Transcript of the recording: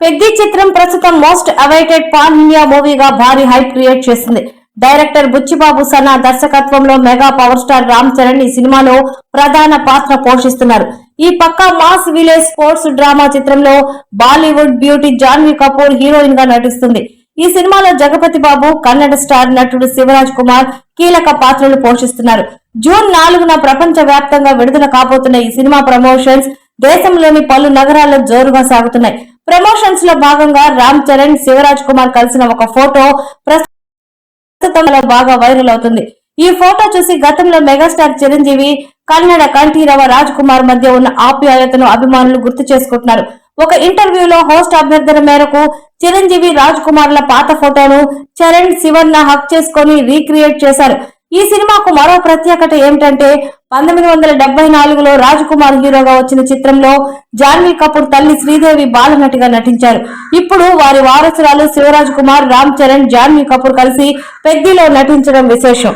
పెద్ది చిత్రం ప్రస్తుతం most awaited pan India మూవీగా భారీ హైప్ క్రియేట్ చేసింది. డైరెక్టర్ బుచ్చిబాబు సనా దర్శకత్వంలో mega power star Ram Charan ఈ సినిమాలో ప్రధాన పాత్ర పోషిస్తున్నారు. ఈ పక్కా మాస్ విలేజ్ స్పోర్ట్స్ డ్రామా చిత్రంలో బాలీవుడ్ బ్యూటీ జాన్వీ కపూర్ హీరోయిన్ గా నటిస్తుంది. ఈ సినిమాలో జగపతి బాబు, కన్నడ స్టార్ నటుడు శివరాజ్ కుమార్ కీలక పాత్రలు పోషిస్తున్నారు. జూన్ 4న ప్రపంచ వ్యాప్తంగా విడుదల కాబోతున్న ఈ సినిమా ప్రమోషన్స్ దేశంలోని పలు నగరాల్లో జోరుగా సాగుతున్నాయి. ప్రమోషన్స్ లో భాగంగా రామ్ చరణ్, శివరాజ్ కుమార్ కలిసిన ఒక ఫోటో ప్రస్తుతంలో బాగా వైరల్ అవుతుంది. ఈ ఫోటో చూసి గతంలో మెగాస్టార్ చిరంజీవి, కన్నడ కంఠీరవ రాజ్ కుమార్ మధ్య ఉన్న ఆప్యాయతను అభిమానులు గుర్తు చేసుకుంటున్నారు. ఒక ఇంటర్వ్యూలో హోస్ట్ అభ్యర్థన మేరకు చిరంజీవి, రాజ్ కుమార్ల పాత ఫోటోను చరణ్, శివన్న హక్ చేసుకుని రీక్రియేట్ చేశారు. ఈ సినిమాకు మరో ప్రత్యేకత ఏమిటంటే 1974లో రాజ్ కుమార్ హీరోగా వచ్చిన చిత్రంలో జాన్వీ కపూర్ తల్లి శ్రీదేవి బాలనటిగా నటించారు. ఇప్పుడు వారి వారసురాలు శివరాజ్ కుమార్, రామ్ చరణ్, జాన్వీ కపూర్ కలిసి పెద్దిలో నటించడం విశేషం.